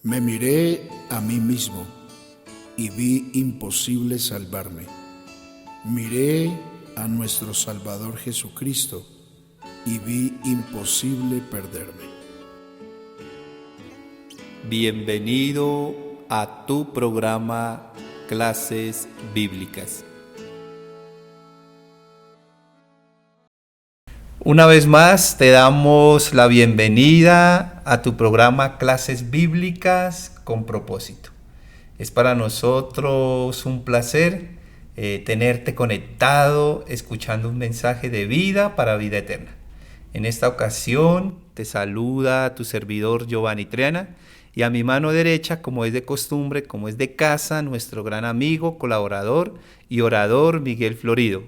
Me miré a mí mismo y vi imposible salvarme. Miré a nuestro Salvador Jesucristo y vi imposible perderme. Bienvenido a tu programa Clases Bíblicas. Una vez más te damos la bienvenida a tu programa Clases Bíblicas con propósito. Es para nosotros un placer tenerte conectado, escuchando un mensaje de vida para vida eterna. En esta ocasión te saluda tu servidor Giovanni Triana y a mi mano derecha, como es de costumbre, como es de casa, nuestro gran amigo, colaborador y orador Miguel Florido.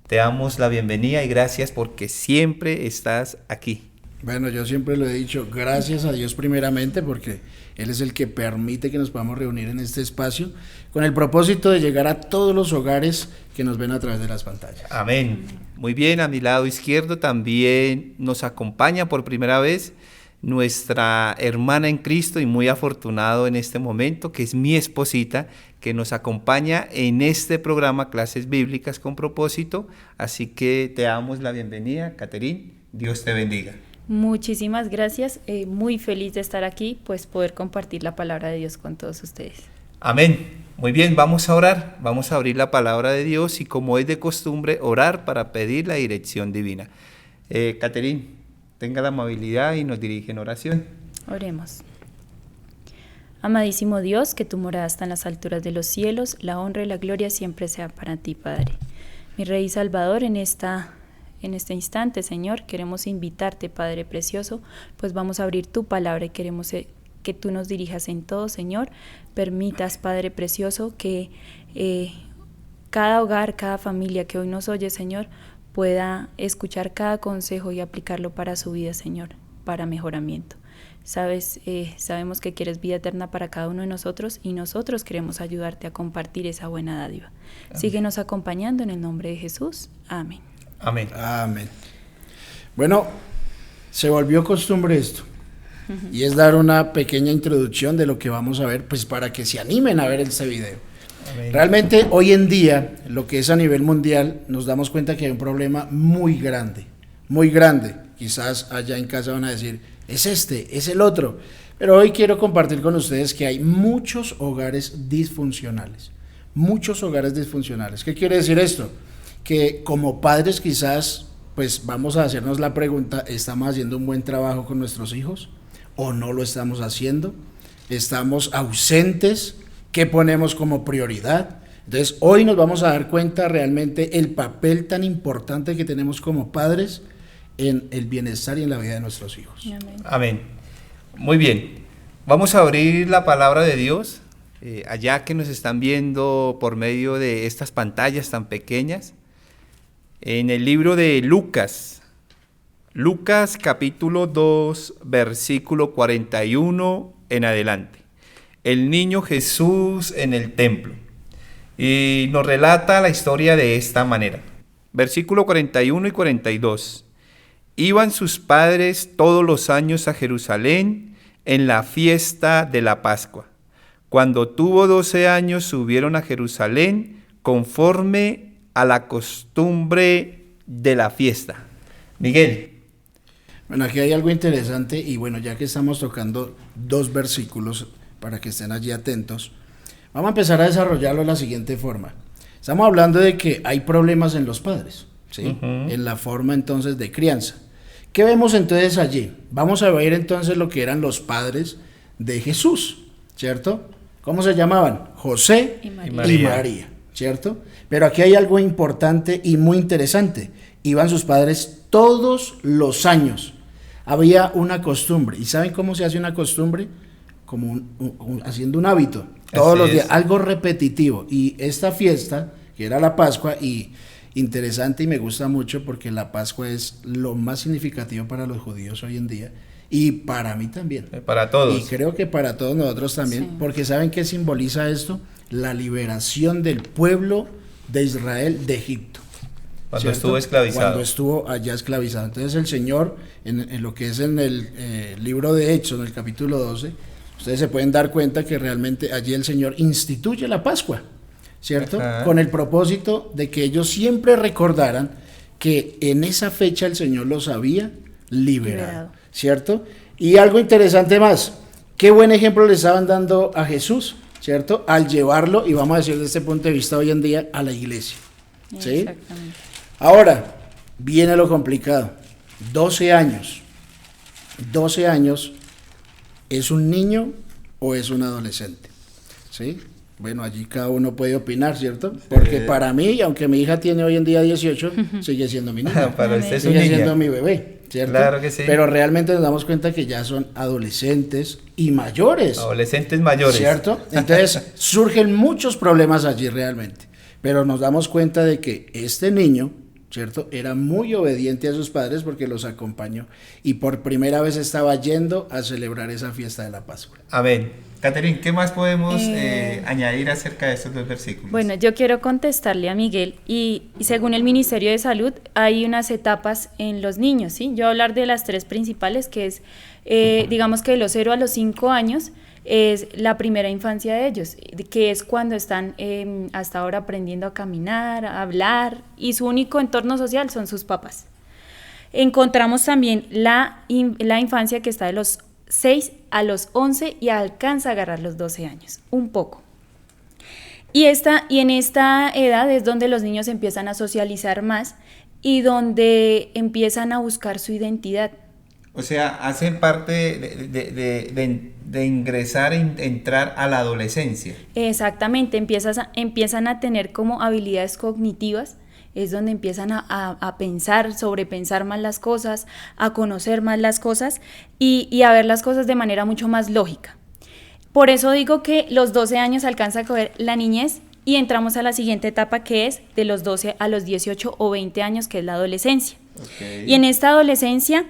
Te damos la bienvenida y gracias porque siempre estás aquí. Bueno, yo siempre lo he dicho, gracias a Dios primeramente porque Él es el que permite que nos podamos reunir en este espacio con el propósito de llegar a todos los hogares que nos ven a través de las pantallas. Amén. Muy bien, a mi lado izquierdo también nos acompaña por primera vez nuestra hermana en Cristo y muy afortunado en este momento, que es mi esposita, que nos acompaña en este programa Clases Bíblicas con propósito. Así que te damos la bienvenida, Caterín. Dios te bendiga. Muchísimas gracias, muy feliz de estar aquí, pues poder compartir la palabra de Dios con todos ustedes. Amén. Muy bien, vamos a orar, vamos a abrir la palabra de Dios y como es de costumbre, orar para pedir la dirección divina. Caterín, tenga la amabilidad y nos dirige en oración. Oremos. Amadísimo Dios, que tu morada está en las alturas de los cielos, la honra y la gloria siempre sea para ti, Padre. Mi Rey y Salvador, en este instante, Señor, queremos invitarte, Padre Precioso, pues vamos a abrir tu palabra y queremos que tú nos dirijas en todo, Señor. Permitas, Padre Precioso, que cada hogar, cada familia que hoy nos oye, Señor, pueda escuchar cada consejo y aplicarlo para su vida, Señor, para mejoramiento. Sabemos que quieres vida eterna para cada uno de nosotros y nosotros queremos ayudarte a compartir esa buena dádiva. Amén. Síguenos acompañando en el nombre de Jesús. Amén. Amén. Amén. Bueno, se volvió costumbre esto, y es dar una pequeña introducción de lo que vamos a ver, pues para que se animen a ver este video. Amén. Realmente hoy en día, lo que es a nivel mundial, nos damos cuenta que hay un problema muy grande, muy grande. Quizás allá en casa van a decir, es este, es el otro, pero hoy quiero compartir con ustedes que hay muchos hogares disfuncionales, muchos hogares disfuncionales. ¿Qué quiere decir esto? Que como padres quizás pues vamos a hacernos la pregunta, ¿estamos haciendo un buen trabajo con nuestros hijos o no lo estamos haciendo? ¿Estamos ausentes? ¿Qué ponemos como prioridad? Entonces hoy nos vamos a dar cuenta realmente el papel tan importante que tenemos como padres en el bienestar y en la vida de nuestros hijos. Amén. Amén. Muy bien, vamos a abrir la palabra de Dios, allá que nos están viendo por medio de estas pantallas tan pequeñas. En el libro de Lucas capítulo 2, versículo 41 en adelante. El niño Jesús en el templo. Y nos relata la historia de esta manera. Versículo 41 y 42. Iban sus padres todos los años a Jerusalén en la fiesta de la Pascua. Cuando tuvo 12 años subieron a Jerusalén conforme a la costumbre de la fiesta. Miguel. Bueno, aquí hay algo interesante y bueno, ya que estamos tocando dos versículos para que estén allí atentos, vamos a empezar a desarrollarlo de la siguiente forma. Estamos hablando de que hay problemas en los padres, ¿sí? En la forma entonces de crianza. ¿Qué vemos entonces allí? Vamos a ver entonces lo que eran los padres de Jesús, ¿cierto? ¿Cómo se llamaban? José y María, ¿cierto? Pero aquí hay algo importante y muy interesante. Iban sus padres todos los años. Había una costumbre. ¿Y saben cómo se hace una costumbre? Como haciendo un hábito. Todos los días, algo repetitivo. Y esta fiesta, que era la Pascua, y interesante y me gusta mucho porque la Pascua es lo más significativo para los judíos hoy en día. Y para mí también. Para todos. Y creo que para todos nosotros también. Sí. Porque ¿saben qué simboliza esto? La liberación del pueblo de Israel de Egipto. Cuando estuvo esclavizado. Cuando estuvo allá esclavizado. Entonces el Señor, en lo que es en el libro de Hechos, en el capítulo 12, Ustedes se pueden dar cuenta que realmente allí el Señor instituye la Pascua, ¿cierto? Ajá. Con el propósito de que ellos siempre recordaran que en esa fecha el Señor los había liberado, ¿cierto? Y algo interesante más, qué buen ejemplo le estaban dando a Jesús, ¿cierto? Al llevarlo, y vamos a decir desde este punto de vista hoy en día, a la iglesia, ¿sí? Exactamente. Ahora, viene lo complicado, 12 años, ¿es un niño o es un adolescente? ¿Sí? Bueno, allí cada uno puede opinar, ¿cierto? Porque para mí, aunque mi hija tiene hoy en día 18, sigue siendo mi niña. Para usted es un Sigue niño. siendo mi bebé, ¿cierto? Claro que sí. Pero realmente nos damos cuenta que ya son adolescentes y mayores. Adolescentes mayores. ¿Cierto? Entonces surgen muchos problemas allí realmente. Pero nos damos cuenta de que este niño, ¿cierto? Era muy obediente a sus padres porque los acompañó. Y por primera vez estaba yendo a celebrar esa fiesta de la Pascua. Amén. Catherine, ¿qué más podemos añadir acerca de estos dos versículos? Bueno, yo quiero contestarle a Miguel y según el Ministerio de Salud hay unas etapas en los niños, ¿sí? Yo voy a hablar de las tres principales, que es, digamos que de los 0 a los 5 años es la primera infancia de ellos, que es cuando están hasta ahora aprendiendo a caminar, a hablar, y su único entorno social son sus papás. Encontramos también la infancia que está de los 6 a los 11 y alcanza a agarrar los 12 años, un poco. Y en esta edad es donde los niños empiezan a socializar más y donde empiezan a buscar su identidad. O sea, hacen parte de ingresar, entrar a la adolescencia. Exactamente, empiezan a tener como habilidades cognitivas, es donde empiezan a pensar, sobrepensar más las cosas, a conocer más las cosas y a ver las cosas de manera mucho más lógica. Por eso digo que los 12 años alcanza a coger la niñez y entramos a la siguiente etapa, que es de los 12 a los 18 o 20 años, que es la adolescencia. Okay. Y en esta adolescencia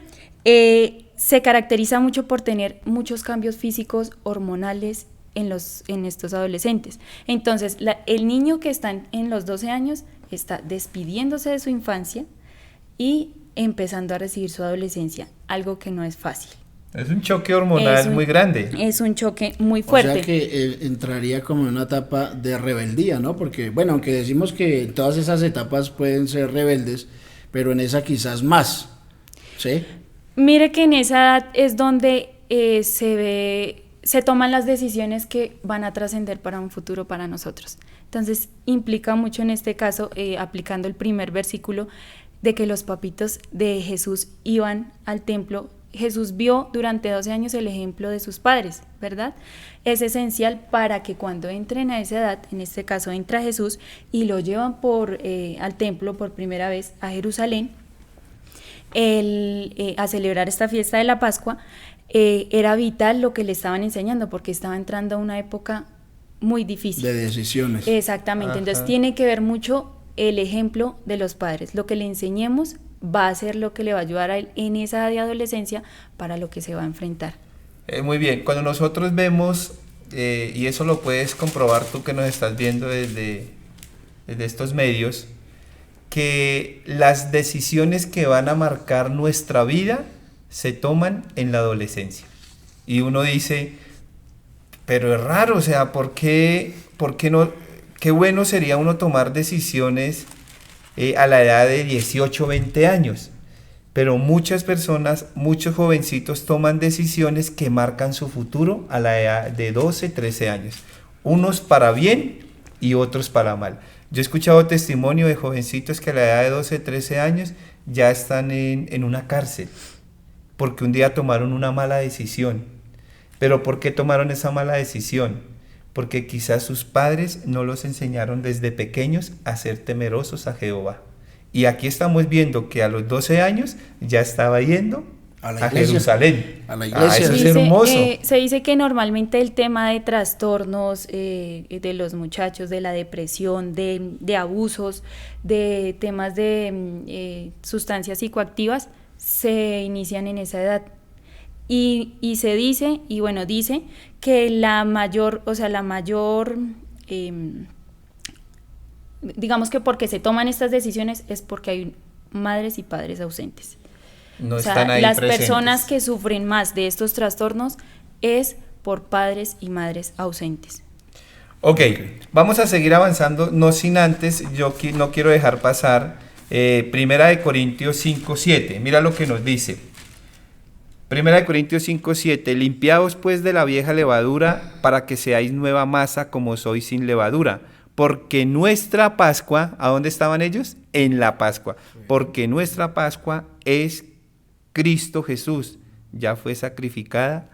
se caracteriza mucho por tener muchos cambios físicos, hormonales en estos adolescentes. Entonces, el niño que está en los 12 años está despidiéndose de su infancia y empezando a recibir su adolescencia, algo que no es fácil. Es un choque hormonal muy grande. Es un choque muy fuerte. O sea que entraría como en una etapa de rebeldía, ¿no? Porque, bueno, aunque decimos que todas esas etapas pueden ser rebeldes, pero en esa quizás más, ¿sí? Mire que en esa edad es donde se toman las decisiones que van a trascender para un futuro para nosotros. Entonces implica mucho en este caso, aplicando el primer versículo, de que los papitos de Jesús iban al templo. Jesús vio durante 12 años el ejemplo de sus padres, ¿verdad? Es esencial para que cuando entren a esa edad, en este caso entra Jesús y lo llevan al templo por primera vez a Jerusalén, a celebrar esta fiesta de la Pascua. Era vital lo que le estaban enseñando porque estaba entrando a una época muy difícil. De decisiones. Exactamente. Ajá. Entonces tiene que ver mucho el ejemplo de los padres. Lo que le enseñemos va a ser lo que le va a ayudar a él en esa edad de adolescencia para lo que se va a enfrentar. Muy bien, cuando nosotros vemos, y eso lo puedes comprobar tú que nos estás viendo desde estos medios, que las decisiones que van a marcar nuestra vida se toman en la adolescencia. Y uno dice, pero es raro, o sea, ¿por qué no? Qué bueno sería uno tomar decisiones a la edad de 18 o 20 años. Pero muchas personas, muchos jovencitos toman decisiones que marcan su futuro a la edad de 12, 13 años. Unos para bien y otros para mal. Yo he escuchado testimonio de jovencitos que a la edad de 12, 13 años ya están en una cárcel porque un día tomaron una mala decisión. ¿Pero por qué tomaron esa mala decisión? Porque quizás sus padres no los enseñaron desde pequeños a ser temerosos a Jehová. Y aquí estamos viendo que a los 12 años ya estaba yendo a Jerusalén. A la iglesia. Eso es hermoso. Se dice que normalmente el tema de trastornos de los muchachos, de la depresión, de abusos, de temas de sustancias psicoactivas, se inician en esa edad. Y se dice, y bueno, dice que digamos que porque se toman estas decisiones es porque hay madres y padres ausentes. No están ahí las presentes. Personas que sufren más de estos trastornos es por padres y madres ausentes. Ok, vamos a seguir avanzando, no sin antes, no quiero dejar pasar Primera de Corintios 5:7, mira lo que nos dice. Primera de Corintios 5:7, limpiaos pues de la vieja levadura para que seáis nueva masa como sois sin levadura, porque nuestra Pascua, ¿a dónde estaban ellos? En la Pascua, porque nuestra Pascua es Cristo Jesús, ya fue sacrificada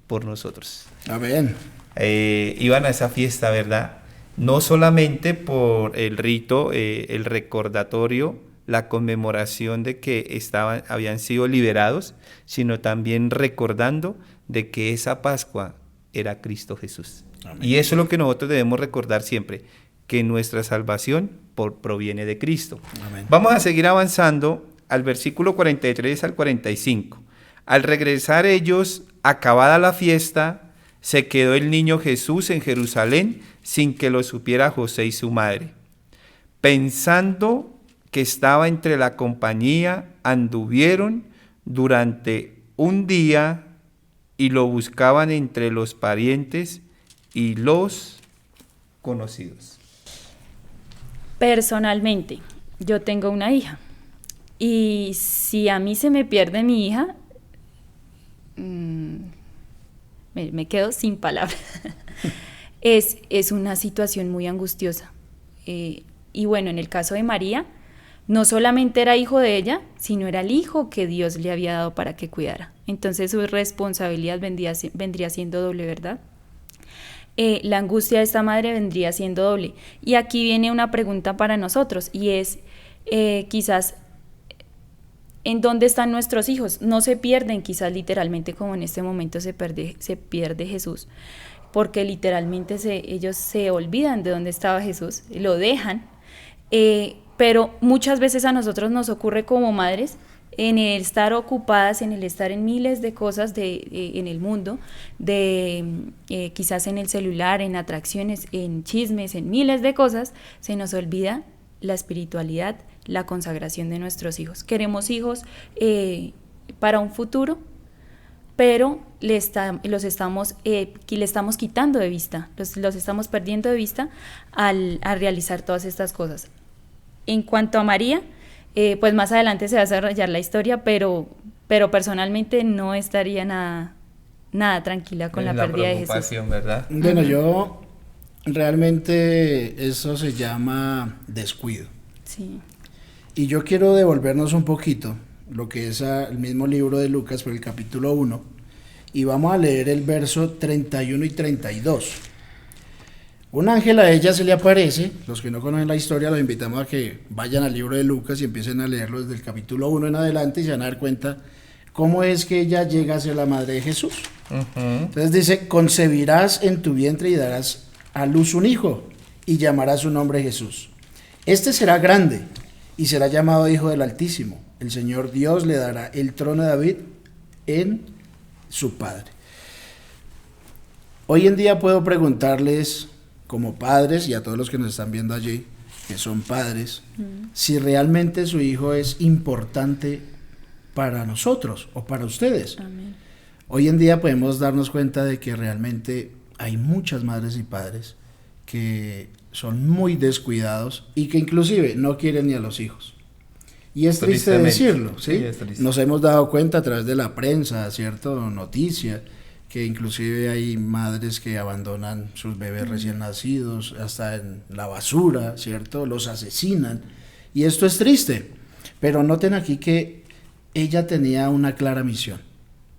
por nosotros. Amén. Iban a esa fiesta, ¿verdad? No solamente por el rito, el recordatorio, la conmemoración de que habían sido liberados, sino también recordando de que esa Pascua era Cristo Jesús. Amén. Y eso es lo que nosotros debemos recordar siempre, que nuestra salvación proviene de Cristo. Amén. Vamos a seguir avanzando al versículo 43 al 45. Al regresar ellos, acabada la fiesta, se quedó el niño Jesús en Jerusalén sin que lo supiera José y su madre. Pensando que estaba entre la compañía, anduvieron durante un día y lo buscaban entre los parientes y los conocidos. Personalmente, yo tengo una hija y si a mí se me pierde mi hija, me quedo sin palabras. Es una situación muy angustiosa. Y bueno, en el caso de María, no solamente era hijo de ella, sino era el hijo que Dios le había dado para que cuidara. Entonces su responsabilidad vendría siendo doble, ¿verdad? La angustia de esta madre vendría siendo doble. Y aquí viene una pregunta para nosotros, y es quizás, ¿en dónde están nuestros hijos? No se pierden quizás literalmente como en este momento se pierde Jesús, porque literalmente ellos se olvidan de dónde estaba Jesús, lo dejan, pero muchas veces a nosotros nos ocurre como madres en el estar ocupadas, en el estar en miles de cosas en el mundo, quizás en el celular, en atracciones, en chismes, en miles de cosas, se nos olvida la espiritualidad, la consagración de nuestros hijos. Queremos hijos para un futuro, pero le estamos quitando de vista, los estamos perdiendo de vista al realizar todas estas cosas. En cuanto a María, pues más adelante se va a desarrollar la historia, pero personalmente no estaría nada tranquila con la pérdida de Jesús. ¿Verdad? Bueno, yo realmente eso se llama descuido. Sí. Y yo quiero devolvernos un poquito lo que es el mismo libro de Lucas, por el capítulo 1, y vamos a leer el verso 31 y 32. Un ángel a ella se le aparece. Los que no conocen la historia los invitamos a que vayan al libro de Lucas y empiecen a leerlo desde el capítulo 1 en adelante y se van a dar cuenta cómo es que ella llega a ser la madre de Jesús. Entonces dice, concebirás en tu vientre y darás a luz un hijo y llamarás su nombre Jesús. Este será grande y será llamado Hijo del Altísimo. El Señor Dios le dará el trono de David en su padre. Hoy en día puedo preguntarles, como padres, y a todos los que nos están viendo allí, que son padres, si realmente su hijo es importante para nosotros o para ustedes. Amén. Hoy en día podemos darnos cuenta de que realmente hay muchas madres y padres que son muy descuidados y que inclusive no quieren ni a los hijos. Y es triste decirlo, ¿sí? Es triste. Nos hemos dado cuenta a través de la prensa, ¿cierto? Noticias, que inclusive hay madres que abandonan sus bebés recién nacidos hasta en la basura, ¿cierto? Los asesinan. Y esto es triste. Pero noten aquí que ella tenía una clara misión,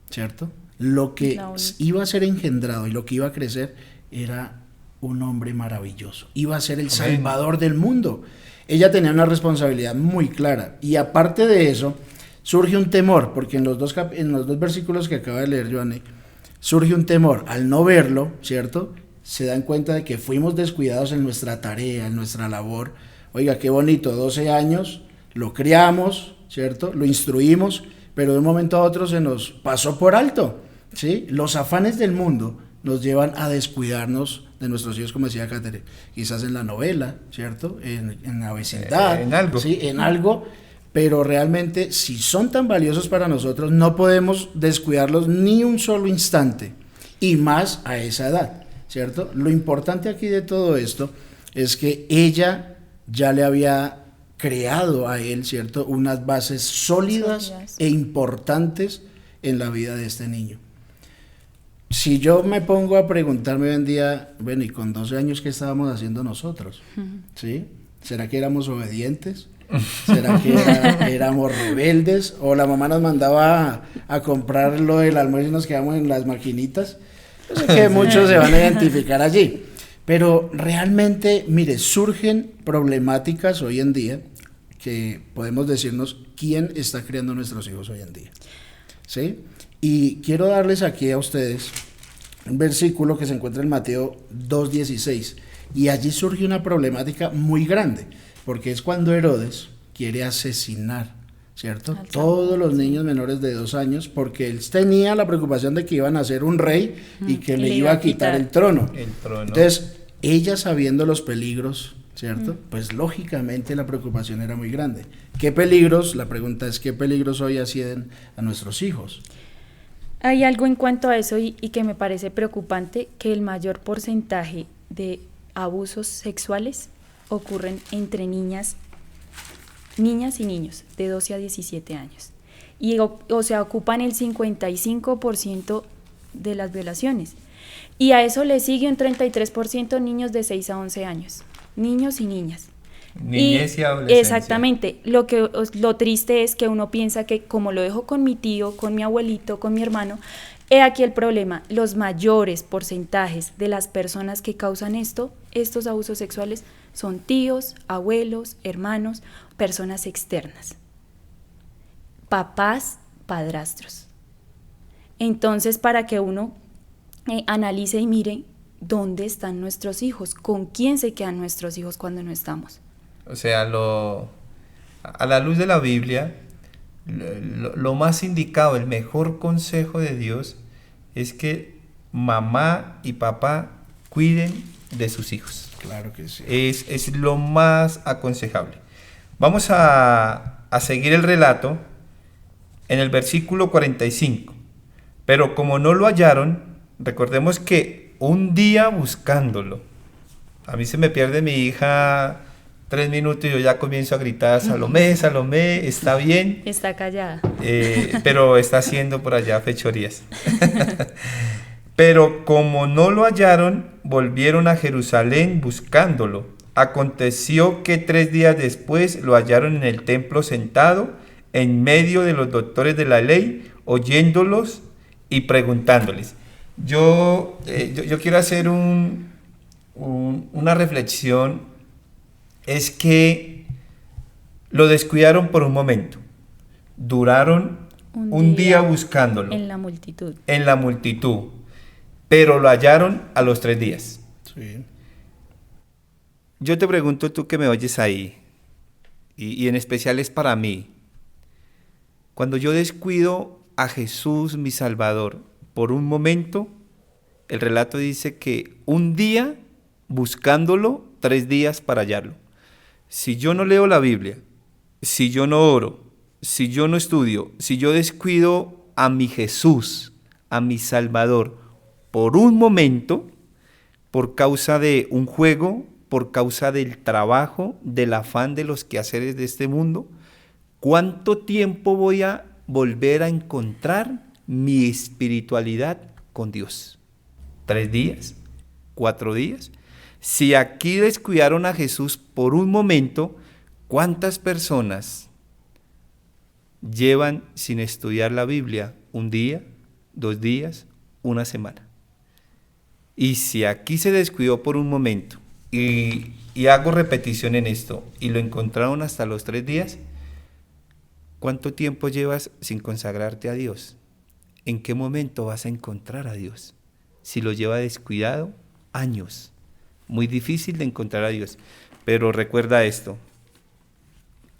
¿cierto? Lo que iba a ser engendrado y lo que iba a crecer era un hombre maravilloso. Iba a ser el Salvador del mundo. Ella tenía una responsabilidad muy clara. Y aparte de eso, surge un temor, porque en los dos versículos que acaba de leer Joanny, surge un temor. Al no verlo, ¿cierto? Se dan cuenta de que fuimos descuidados en nuestra tarea, en nuestra labor. Oiga, qué bonito, 12 años, lo criamos, ¿cierto? Lo instruimos, pero de un momento a otro se nos pasó por alto, ¿sí? Los afanes del mundo nos llevan a descuidarnos de nuestros hijos, como decía Catherine, quizás en la novela, ¿cierto? En la vecindad, en algo. ¿sí? En algo, pero realmente si son tan valiosos para nosotros, no podemos descuidarlos ni un solo instante. y más a esa edad, ¿cierto? Lo importante aquí de todo esto es que ella ya le había creado a él, ¿cierto?, unas bases sólidas e importantes en la vida de este niño. Si yo me pongo a preguntarme hoy en día, bueno, y con 12 años, ¿qué estábamos haciendo nosotros? ¿Sí? ¿Será que éramos obedientes? ¿Será que éramos rebeldes? ¿O la mamá nos mandaba a comprar lo del almuerzo y nos quedamos en las maquinitas? Yo sé que muchos se van a identificar allí. Pero realmente, mire, surgen problemáticas hoy en día que podemos decirnos quién está criando nuestros hijos hoy en día. ¿Sí? Y quiero darles aquí a ustedes un versículo que se encuentra en Mateo 2:16. Y allí surge una problemática muy grande, porque es cuando Herodes quiere asesinar, ¿cierto?, todos los niños menores de 2 años, porque él tenía la preocupación de que iban a ser un rey y que le iba a quitar el trono. Entonces, ella sabiendo los peligros, ¿cierto? Pues lógicamente la preocupación era muy grande. ¿Qué peligros? La pregunta es, ¿qué peligros hoy ascienden a nuestros hijos? Hay algo en cuanto a eso y que me parece preocupante, que el mayor porcentaje de abusos sexuales ocurren entre niñas y niños de 12 a 17 años. Y o sea, ocupan el 55% de las violaciones. Y a eso le sigue un 33% niños de 6 a 11 años. Niños y niñas. Niñez y adolescencia. Exactamente. Lo triste es que uno piensa que como lo dejo con mi tío, con mi abuelito, con mi hermano, he aquí el problema. Los mayores porcentajes de las personas que causan estos abusos sexuales, son tíos, abuelos, hermanos, personas externas. Papás, padrastros. Entonces, para que uno analice y mire dónde están nuestros hijos, con quién se quedan nuestros hijos cuando no estamos. O sea, a la luz de la Biblia, lo más indicado, el mejor consejo de Dios es que mamá y papá cuiden de sus hijos. Claro que sí. Es lo más aconsejable. Vamos a seguir el relato en el versículo 45. Pero como no lo hallaron, recordemos que un día buscándolo, a mí se me pierde mi hija 3 minutos y yo ya comienzo a gritar, Salomé, Salomé, está bien. Está callada. Pero está haciendo por allá fechorías. Pero como no lo hallaron, volvieron a Jerusalén buscándolo. Aconteció que 3 días después lo hallaron en el templo sentado, en medio de los doctores de la ley, oyéndolos y preguntándoles. Yo quiero hacer una reflexión. Es que lo descuidaron por un momento. Duraron un día buscándolo. En la multitud. En la multitud. Pero lo hallaron a los 3 días. Sí. Yo te pregunto, tú que me oyes ahí, y en especial es para mí. Cuando yo descuido a Jesús, mi Salvador, por un momento, el relato dice que un día buscándolo, 3 días para hallarlo. Si yo no leo la Biblia, si yo no oro, si yo no estudio, si yo descuido a mi Jesús, a mi Salvador, por un momento, por causa de un juego, por causa del trabajo, del afán de los quehaceres de este mundo, ¿cuánto tiempo voy a volver a encontrar mi espiritualidad con Dios? ¿3 días? ¿4 días? Si aquí descuidaron a Jesús por un momento, ¿cuántas personas llevan sin estudiar la Biblia 1 día, 2 días, 1 semana? Y si aquí se descuidó por un momento, y hago repetición en esto, y lo encontraron hasta los 3 días, ¿cuánto tiempo llevas sin consagrarte a Dios? ¿En qué momento vas a encontrar a Dios? Si lo lleva descuidado, años. Muy difícil de encontrar a Dios. Pero recuerda esto,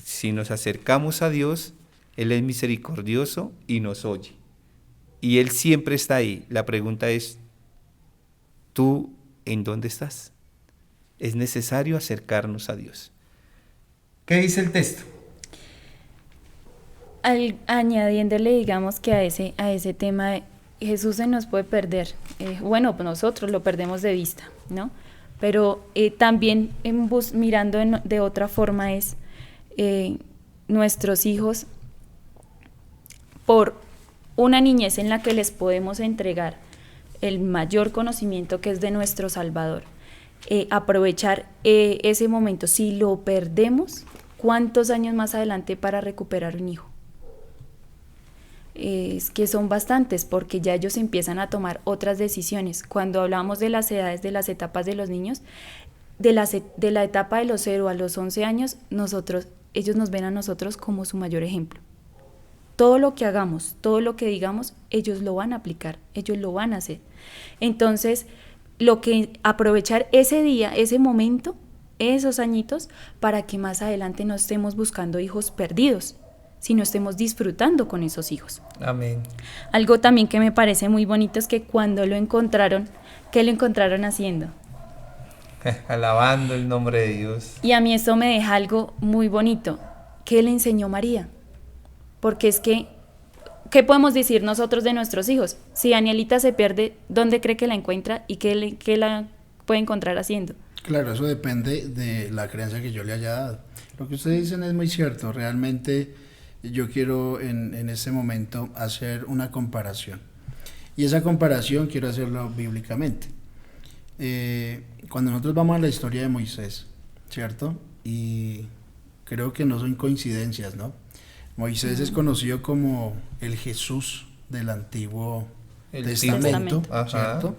si nos acercamos a Dios, Él es misericordioso y nos oye. Y Él siempre está ahí. La pregunta es, ¿tú en dónde estás? Es necesario acercarnos a Dios. ¿Qué dice el texto? Añadiéndole, digamos que a ese tema Jesús se nos puede perder. Bueno, pues nosotros lo perdemos de vista, ¿no? Pero también mirando de otra forma es nuestros hijos, por una niñez en la que les podemos entregar el mayor conocimiento que es de nuestro Salvador, aprovechar ese momento. Si lo perdemos, ¿cuántos años más adelante para recuperar un hijo? Es que son bastantes, porque ya ellos empiezan a tomar otras decisiones. Cuando hablamos de las edades, de las etapas de los niños, de la etapa de los 0 a los 11 años, ellos nos ven a nosotros como su mayor ejemplo. Todo lo que hagamos, todo lo que digamos, ellos lo van a aplicar, ellos lo van a hacer. Entonces, aprovechar ese día, ese momento, esos añitos, para que más adelante no estemos buscando hijos perdidos, sino estemos disfrutando con esos hijos. Amén. Algo también que me parece muy bonito es que cuando lo encontraron, ¿qué lo encontraron haciendo? Alabando el nombre de Dios. Y a mí esto me deja algo muy bonito. ¿Qué le enseñó María? Porque es que, ¿qué podemos decir nosotros de nuestros hijos? Si Danielita se pierde, ¿dónde cree que la encuentra y qué la puede encontrar haciendo? Claro, eso depende de la creencia que yo le haya dado. Lo que ustedes dicen es muy cierto. Realmente yo quiero en este momento hacer una comparación. Y esa comparación quiero hacerlo bíblicamente. Cuando nosotros vamos a la historia de Moisés, ¿cierto? Y creo que no son coincidencias, ¿no? Moisés es conocido como el Jesús del Antiguo Testamento, ¿cierto?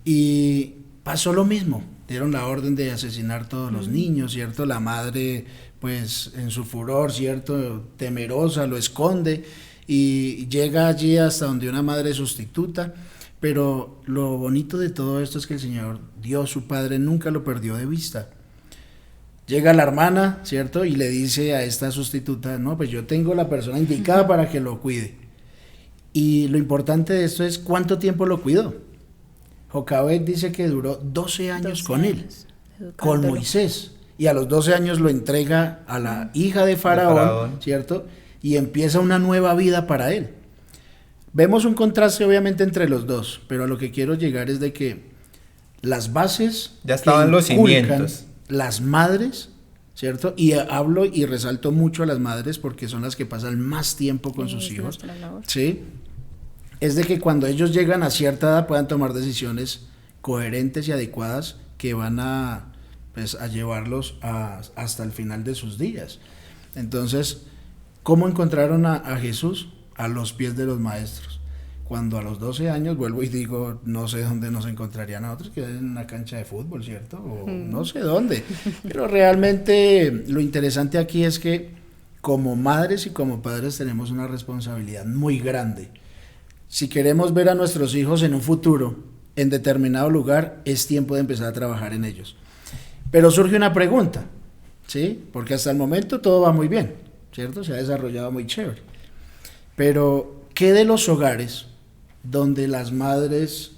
Y pasó lo mismo, dieron la orden de asesinar todos los niños, ¿cierto? La madre, pues en su furor, ¿cierto? Temerosa, lo esconde y llega allí hasta donde una madre sustituta. Pero lo bonito de todo esto es que el Señor, Dios, su Padre, nunca lo perdió de vista. Llega la hermana, ¿cierto? Y le dice a esta sustituta, no, pues yo tengo la persona indicada para que lo cuide. Y lo importante de esto es cuánto tiempo lo cuidó. Jocabed dice que duró 12 años con él, con Moisés. Y a los 12 años lo entrega a la hija de Faraón, ¿cierto? Y empieza una nueva vida para él. Vemos un contraste obviamente entre los dos, pero a lo que quiero llegar es de que las bases ya estaban los cimientos. Las madres, ¿cierto? Y hablo y resalto mucho a las madres porque son las que pasan más tiempo con sus hijos, ¿sí? Es de que cuando ellos llegan a cierta edad puedan tomar decisiones coherentes y adecuadas que van a llevarlos hasta el final de sus días. Entonces, ¿cómo encontraron a Jesús? A los pies de los maestros. Cuando a los 12 años, vuelvo y digo, no sé dónde nos encontrarían a otros, que en una cancha de fútbol, ¿cierto? O no sé dónde. Pero realmente lo interesante aquí es que como madres y como padres tenemos una responsabilidad muy grande. Si queremos ver a nuestros hijos en un futuro, en determinado lugar, es tiempo de empezar a trabajar en ellos. Pero surge una pregunta, ¿sí? Porque hasta el momento todo va muy bien, ¿cierto? Se ha desarrollado muy chévere. Pero, ¿qué de los hogares donde las madres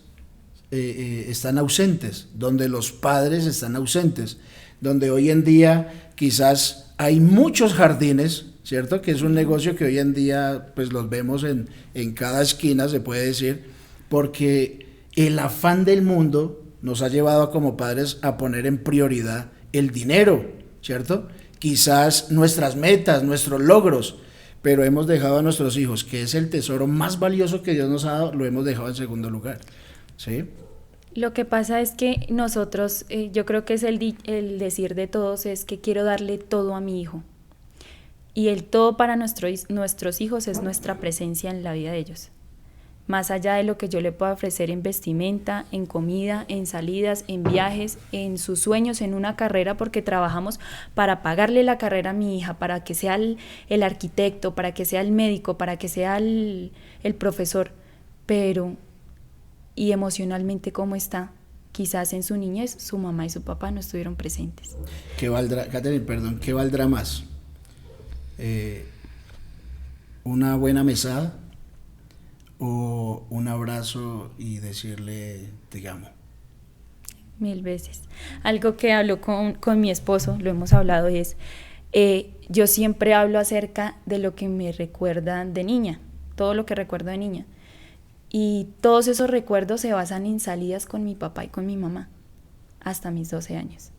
están ausentes, donde los padres están ausentes, donde hoy en día quizás hay muchos jardines, ¿cierto? Que es un negocio que hoy en día pues los vemos en cada esquina, se puede decir, porque el afán del mundo nos ha llevado como padres a poner en prioridad el dinero, ¿cierto? Quizás nuestras metas, nuestros logros, pero hemos dejado a nuestros hijos, que es el tesoro más valioso que Dios nos ha dado, lo hemos dejado en segundo lugar, ¿sí? Lo que pasa es que nosotros, yo creo que es el decir de todos, es que quiero darle todo a mi hijo. Y el todo para nuestros hijos es nuestra presencia en la vida de ellos. Más allá de lo que yo le pueda ofrecer en vestimenta, en comida, en salidas, en viajes, en sus sueños, en una carrera, porque trabajamos para pagarle la carrera a mi hija, para que sea el arquitecto, para que sea el médico, para que sea el profesor. Pero, ¿y emocionalmente cómo está? Quizás en su niñez su mamá y su papá no estuvieron presentes. ¿Qué valdrá, Catherine, ¿qué valdrá más? ¿Una buena mesada? ¿O un abrazo y decirle te amo? 1000 veces. Algo que hablo con mi esposo, lo hemos hablado, es yo siempre hablo acerca de lo que me recuerda de niña, todo lo que recuerdo de niña. Y todos esos recuerdos se basan en salidas con mi papá y con mi mamá, hasta mis 12 años.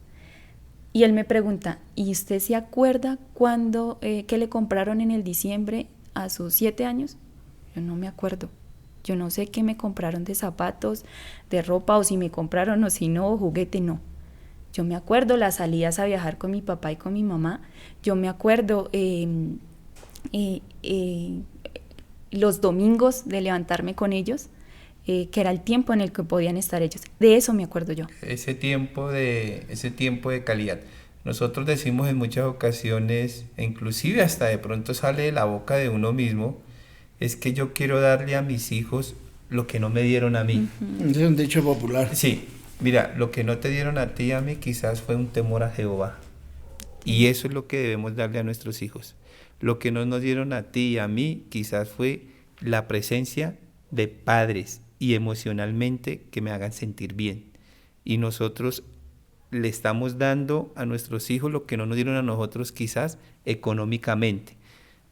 Y él me pregunta, ¿y usted se acuerda cuándo, qué le compraron en el diciembre a sus 7 años? Yo no me acuerdo. Yo no sé qué me compraron de zapatos, de ropa, o si me compraron o si no, juguete, no. Yo me acuerdo las salidas a viajar con mi papá y con mi mamá. Yo me acuerdo los domingos de levantarme con ellos, que era el tiempo en el que podían estar ellos. De eso me acuerdo yo. Ese tiempo de calidad. Nosotros decimos en muchas ocasiones, e inclusive hasta de pronto sale de la boca de uno mismo, es que yo quiero darle a mis hijos lo que no me dieron a mí. Es un dicho popular. Sí, mira, lo que no te dieron a ti y a mí quizás fue un temor a Jehová. Y eso es lo que debemos darle a nuestros hijos. Lo que no nos dieron a ti y a mí quizás fue la presencia de padres y emocionalmente que me hagan sentir bien. Y nosotros le estamos dando a nuestros hijos lo que no nos dieron a nosotros quizás económicamente.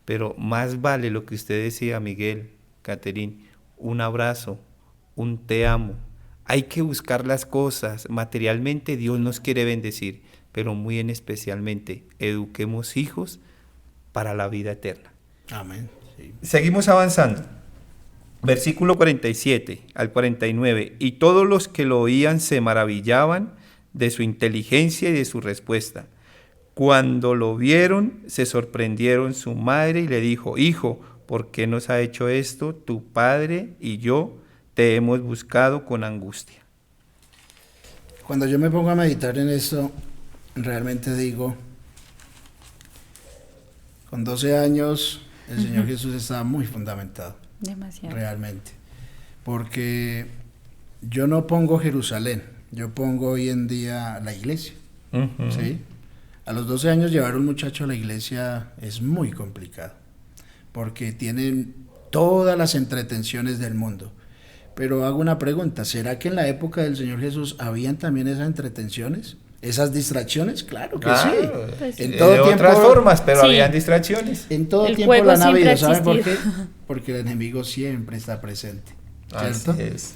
Pero más vale lo que usted decía, Miguel, Caterín, un abrazo, un te amo. Hay que buscar las cosas. Materialmente Dios nos quiere bendecir, pero muy en especialmente eduquemos hijos para la vida eterna. Amén. Sí. Seguimos avanzando. Versículo 47 al 49. Y todos los que lo oían se maravillaban de su inteligencia y de su respuesta. Cuando lo vieron, se sorprendieron su madre y le dijo, hijo, ¿por qué nos ha hecho esto? Tu padre y yo te hemos buscado con angustia. Cuando yo me pongo a meditar en esto, realmente digo, con 12 años el Señor Jesús estaba muy fundamentado. Demasiado. Realmente. Porque yo no pongo Jerusalén, yo pongo hoy en día la iglesia. ¿Sí? A los 12 años llevar a un muchacho a la iglesia es muy complicado, porque tienen todas las entretenciones del mundo. Pero hago una pregunta, ¿será que en la época del Señor Jesús habían también esas entretenciones? ¿Esas distracciones? Claro que sí. Pues, En todo de tiempo, otras formas, pero sí. habían distracciones. en todo El tiempo juego la han siempre habido. ha ¿Saben por qué? existido. Porque el enemigo siempre está presente, ¿cierto? Así es.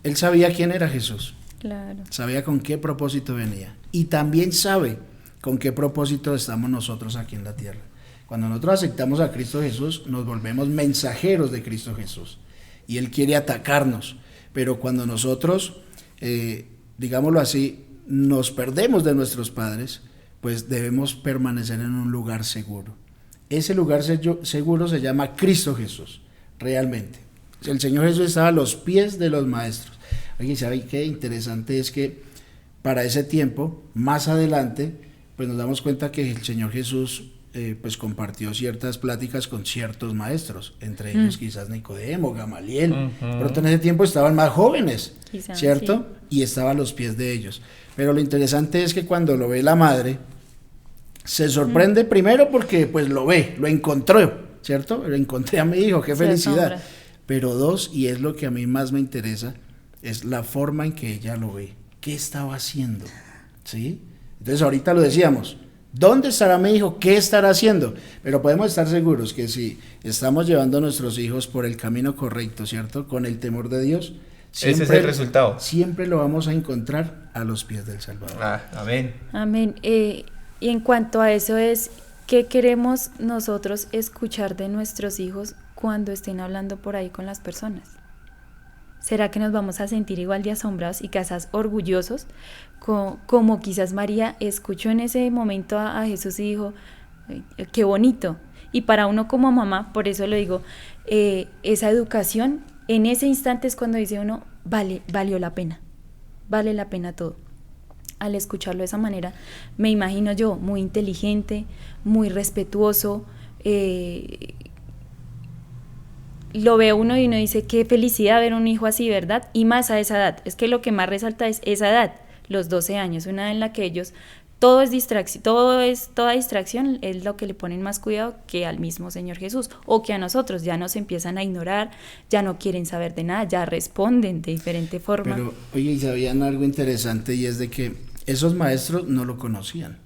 Él sabía quién era Jesús, Claro. sabía con qué propósito venía y también sabe con qué propósito estamos nosotros aquí en la tierra. Cuando nosotros aceptamos a Cristo Jesús, nos volvemos mensajeros de Cristo Jesús y Él quiere atacarnos, pero cuando nosotros, digámoslo así, nos perdemos de nuestros padres, pues debemos permanecer en un lugar seguro. Ese lugar seguro se llama Cristo Jesús, realmente. El Señor Jesús estaba a los pies de los maestros. Oye, ¿sabe qué interesante es que para ese tiempo, más adelante, pues nos damos cuenta que el Señor Jesús pues compartió ciertas pláticas con ciertos maestros, entre ellos quizás Nicodemo, Gamaliel, pero en ese tiempo estaban más jóvenes, Quizás, ¿cierto? sí. Y estaba a los pies de ellos. Pero lo interesante es que cuando lo ve la madre, se sorprende primero porque pues lo ve, lo encontró, ¿cierto? Lo encontré a mi hijo, qué Se felicidad. asombra. Pero dos, y es lo que a mí más me interesa, es la forma en que ella lo ve. ¿Qué estaba haciendo? ¿Sí? Entonces ahorita lo decíamos, ¿dónde estará mi hijo? ¿Qué estará haciendo? Pero podemos estar seguros que si estamos llevando a nuestros hijos por el camino correcto, ¿cierto? Con el temor de Dios, Ese es el resultado. siempre lo vamos a encontrar a los pies del Salvador. Amén. Amén. Y en cuanto a eso es, ¿qué queremos nosotros escuchar de nuestros hijos cuando estén hablando por ahí con las personas? ¿Será que nos vamos a sentir igual de asombrados y quizás orgullosos? Como quizás María escuchó en ese momento a Jesús y dijo, qué bonito. Y para uno como mamá, por eso lo digo, esa educación, en ese instante es cuando dice uno, valió la pena, vale la pena todo. Al escucharlo de esa manera, me imagino yo muy inteligente, muy respetuoso, lo ve uno y uno dice, qué felicidad ver un hijo así, ¿verdad? Y más a esa edad, es que lo que más resalta es esa edad, los 12 años, una edad en la que ellos, toda distracción es lo que le ponen más cuidado que al mismo Señor Jesús, o que a nosotros, ya nos empiezan a ignorar, ya no quieren saber de nada, ya responden de diferente forma. Pero, oye, y sabían algo interesante, y es de que esos maestros no lo conocían,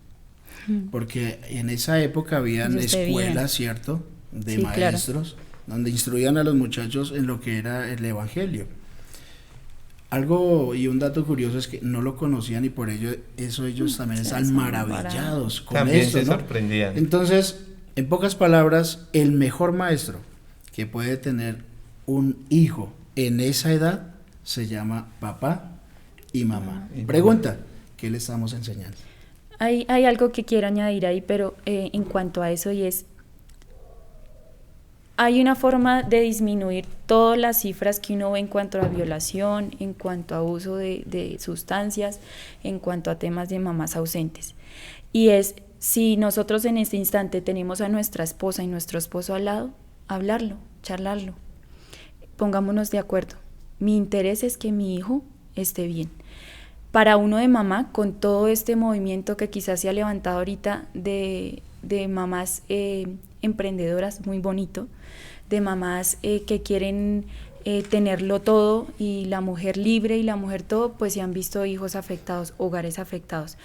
porque en esa época habían Ellos te escuelas, veían. ¿cierto?, de Sí, maestros, donde instruían a los muchachos en lo que era el evangelio. Algo y un dato curioso es que no lo conocían y por eso ellos también están maravillados con también esto, se ¿no? sorprendían. Entonces, en pocas palabras, el mejor maestro que puede tener un hijo en esa edad se llama papá y mamá. Pregunta, ¿qué le estamos enseñando? Hay algo que quiero añadir ahí, pero en cuanto a eso, y es, hay una forma de disminuir todas las cifras que uno ve en cuanto a violación, en cuanto a uso de sustancias, en cuanto a temas de mamás ausentes. Y es, si nosotros en este instante tenemos a nuestra esposa y nuestro esposo al lado, hablarlo, charlarlo. Pongámonos de acuerdo. Mi interés es que mi hijo esté bien. Para uno de mamá, con todo este movimiento que quizás se ha levantado ahorita de mamás emprendedoras, muy bonito, de mamás que quieren tenerlo todo y la mujer libre y la mujer todo, pues se han visto hijos afectados, hogares afectados.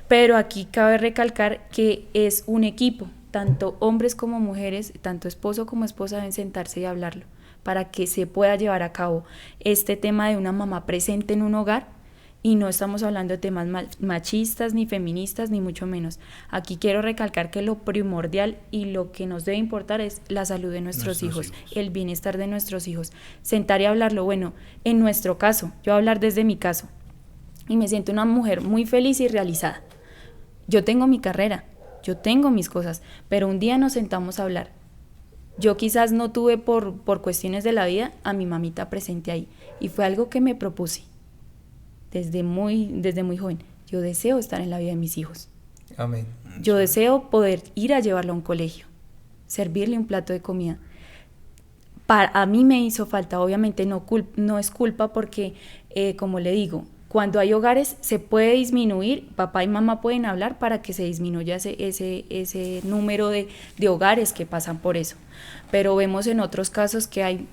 Pero aquí cabe recalcar que es un equipo, tanto hombres como mujeres, tanto esposo como esposa deben sentarse y hablarlo para que se pueda llevar a cabo este tema de una mamá presente en un hogar. Y no estamos hablando de temas machistas, ni feministas, ni mucho menos. Aquí quiero recalcar que lo primordial y lo que nos debe importar es la salud de nuestros hijos, el bienestar de nuestros hijos. Sentar y hablarlo, bueno, en nuestro caso, yo voy a hablar desde mi caso, y me siento una mujer muy feliz y realizada. Yo tengo mi carrera, yo tengo mis cosas, pero un día nos sentamos a hablar. Yo quizás no tuve por cuestiones de la vida a mi mamita presente ahí, y fue algo que me propuse. Desde muy joven, yo deseo estar en la vida de mis hijos. Amén. Yo deseo poder ir a llevarlo a un colegio, servirle un plato de comida. A mí me hizo falta, obviamente no es culpa porque, como le digo, cuando hay hogares se puede disminuir, papá y mamá pueden hablar para que se disminuya ese número de hogares que pasan por eso. Pero vemos en otros casos que hay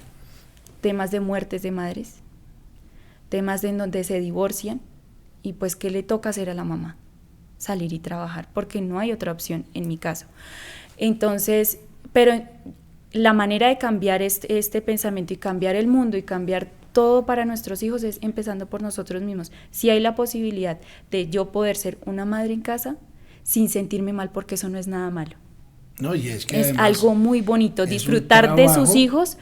temas de muertes de madres, temas en donde se divorcian y pues ¿qué le toca hacer a la mamá? Salir y trabajar, porque no hay otra opción en mi caso. Entonces, pero la manera de cambiar este pensamiento y cambiar el mundo y cambiar todo para nuestros hijos es empezando por nosotros mismos. Si hay la posibilidad de yo poder ser una madre en casa sin sentirme mal, porque eso no es nada malo. No, y es que es algo muy bonito, disfrutar de sus hijos.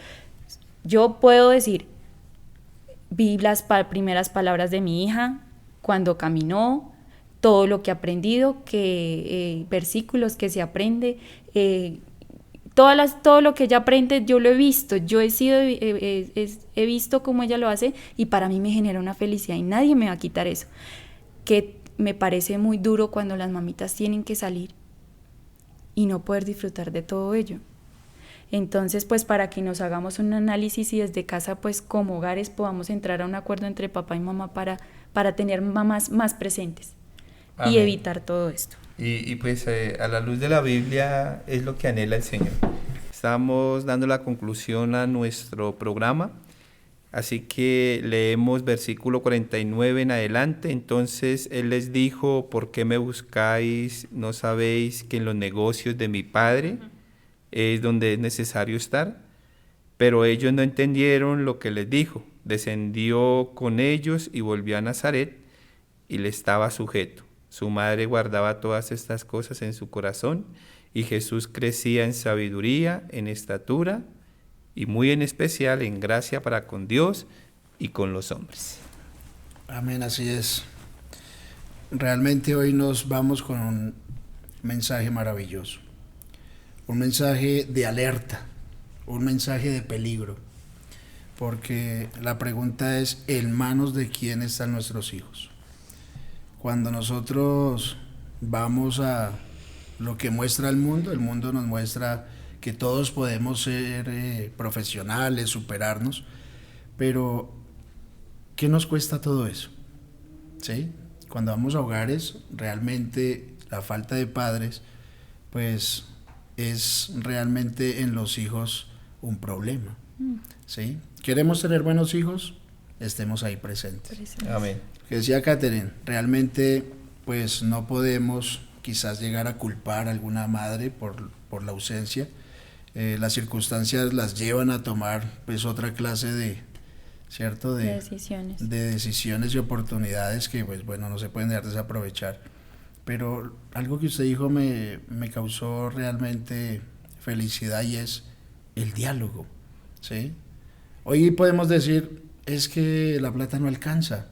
Yo puedo decir, vi las primeras palabras de mi hija cuando caminó, todo lo que ha aprendido, versículos que se aprende, todo lo que ella aprende yo lo he visto, he visto cómo ella lo hace y para mí me genera una felicidad y nadie me va a quitar eso, que me parece muy duro cuando las mamitas tienen que salir y no poder disfrutar de todo ello. Entonces, pues para que nos hagamos un análisis y desde casa, pues como hogares podamos entrar a un acuerdo entre papá y mamá para tener mamás más presentes. Amén. Y evitar todo esto. Y pues a la luz de la Biblia es lo que anhela el Señor. Estamos dando la conclusión a nuestro programa, así que leemos versículo 49 en adelante. Entonces Él les dijo, ¿por qué me buscáis? ¿No sabéis que en los negocios de mi Padre es donde es necesario estar? Pero ellos no entendieron lo que les dijo. Descendió con ellos y volvió a Nazaret y le estaba sujeto. Su madre guardaba todas estas cosas en su corazón y Jesús crecía en sabiduría, en estatura y muy en especial en gracia para con Dios y con los hombres. Amén, así es. Realmente hoy nos vamos con un mensaje maravilloso. Un mensaje de alerta, un mensaje de peligro, porque la pregunta es, ¿en manos de quién están nuestros hijos? Cuando nosotros vamos a lo que muestra el mundo nos muestra que todos podemos ser profesionales, superarnos, pero ¿qué nos cuesta todo eso? ¿Sí? Cuando vamos a hogares, realmente la falta de padres, pues es realmente en los hijos un problema. ¿Sí? ¿Queremos tener buenos hijos? Estemos ahí presentes. Amén. Que decía Catherine, realmente pues no podemos quizás llegar a culpar a alguna madre por la ausencia, las circunstancias las llevan a tomar pues otra clase de, ¿cierto? De decisiones y oportunidades que pues bueno, no se pueden dejar desaprovechar. Pero algo que usted dijo me causó realmente felicidad, y es el diálogo, ¿sí? Hoy podemos decir, es que la plata no alcanza,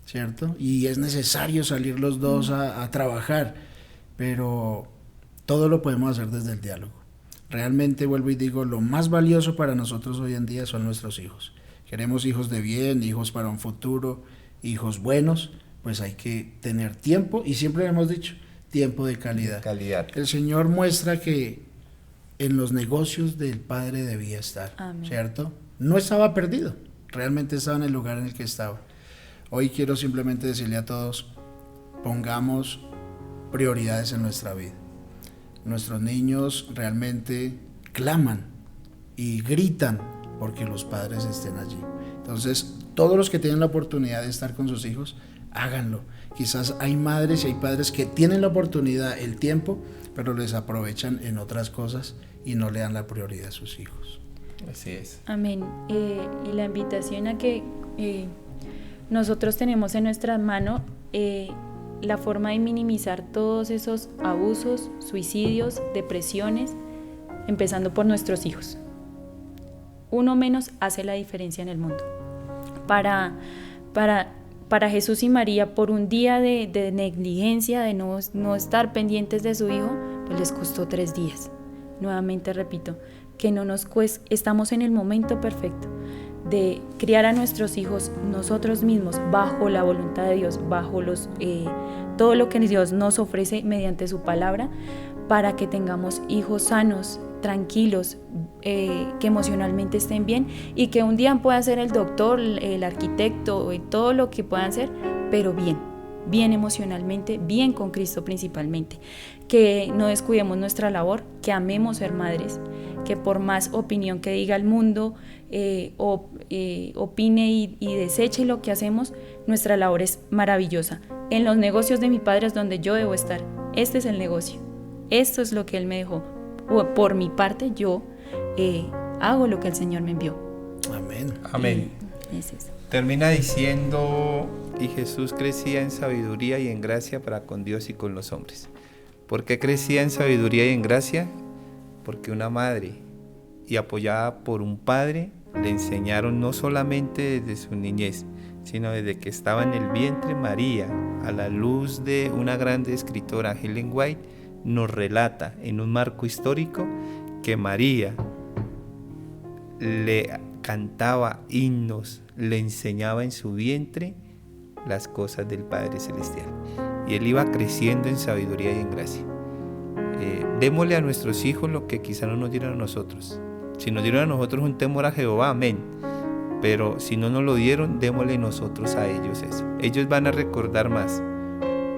¿cierto? Y es necesario salir los dos a trabajar, pero todo lo podemos hacer desde el diálogo. Realmente, vuelvo y digo, lo más valioso para nosotros hoy en día son nuestros hijos. Queremos hijos de bien, hijos para un futuro, hijos buenos, pues hay que tener tiempo, y siempre lo hemos dicho, tiempo de calidad. El Señor muestra que en los negocios del Padre debía estar. Amén. ¿Cierto? No estaba perdido, realmente estaba en el lugar en el que estaba. Hoy quiero simplemente decirle a todos, pongamos prioridades en nuestra vida. Nuestros niños realmente claman y gritan porque los padres estén allí. Entonces, todos los que tienen la oportunidad de estar con sus hijos, háganlo. Quizás hay madres y hay padres que tienen la oportunidad, el tiempo, pero les aprovechan en otras cosas y no le dan la prioridad a sus hijos. Así es. Amén. Y la invitación a que nosotros tenemos en nuestra mano la forma de minimizar todos esos abusos, suicidios, depresiones, empezando por nuestros hijos. Uno menos hace la diferencia en el mundo. Para Jesús y María, por un día de negligencia, de no estar pendientes de su hijo, pues les costó 3 días. Nuevamente repito, que no nos cuesta, estamos en el momento perfecto de criar a nuestros hijos nosotros mismos, bajo la voluntad de Dios, bajo todo lo que Dios nos ofrece mediante su palabra, para que tengamos hijos sanos, tranquilos, que emocionalmente estén bien, y que un día puedan ser el doctor, el arquitecto, todo lo que puedan ser, pero bien emocionalmente, bien con Cristo principalmente. Que no descuidemos nuestra labor, que amemos ser madres, que por más opinión que diga el mundo, opine y deseche lo que hacemos, nuestra labor es maravillosa. En los negocios de mi Padre es donde yo debo estar. Este es el negocio, esto es lo que Él me dejó. Por mi parte, yo hago lo que el Señor me envió. Amén. Amén. Es eso. Termina diciendo, y Jesús crecía en sabiduría y en gracia para con Dios y con los hombres. ¿Por qué crecía en sabiduría y en gracia? Porque una madre, y apoyada por un padre, le enseñaron no solamente desde su niñez, sino desde que estaba en el vientre. María, a la luz de una grande escritora, Ellen White, nos relata en un marco histórico que María le cantaba himnos, le enseñaba en su vientre las cosas del Padre Celestial, y él iba creciendo en sabiduría y en gracia. Démosle a nuestros hijos lo que quizá no nos dieron a nosotros. Si nos dieron a nosotros un temor a Jehová, amén, pero si no nos lo dieron, démosle nosotros a ellos eso. Ellos van a recordar más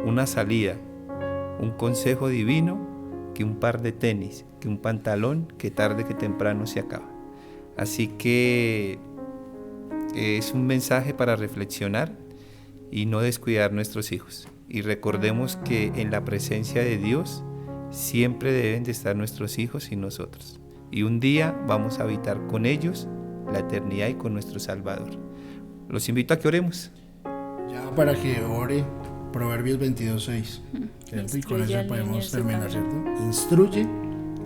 una salida, un consejo divino, que un par de tenis, que un pantalón que tarde que temprano se acaba. Así que es un mensaje para reflexionar y no descuidar nuestros hijos. Y recordemos que en la presencia de Dios siempre deben de estar nuestros hijos y nosotros. Y un día vamos a habitar con ellos la eternidad y con nuestro Salvador. Los invito a que oremos. Ya para que ore Proverbios 22:6. Y con eso podemos terminar, ¿cierto? Instruye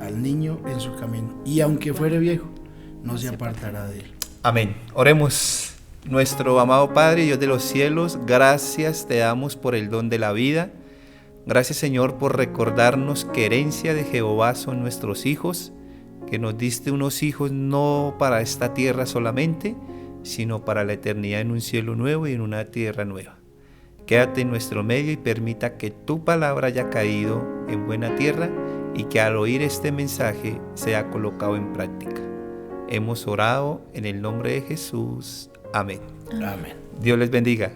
al niño en su camino, y aunque fuere viejo, no se apartará de él. Amén. Oremos. Nuestro amado Padre, Dios de los cielos, gracias te damos por el don de la vida. Gracias, Señor, por recordarnos que herencia de Jehová son nuestros hijos, que nos diste unos hijos no para esta tierra solamente, sino para la eternidad en un cielo nuevo y en una tierra nueva. Quédate en nuestro medio y permita que tu palabra haya caído en buena tierra y que al oír este mensaje sea colocado en práctica. Hemos orado en el nombre de Jesús. Amén. Amén. Dios les bendiga.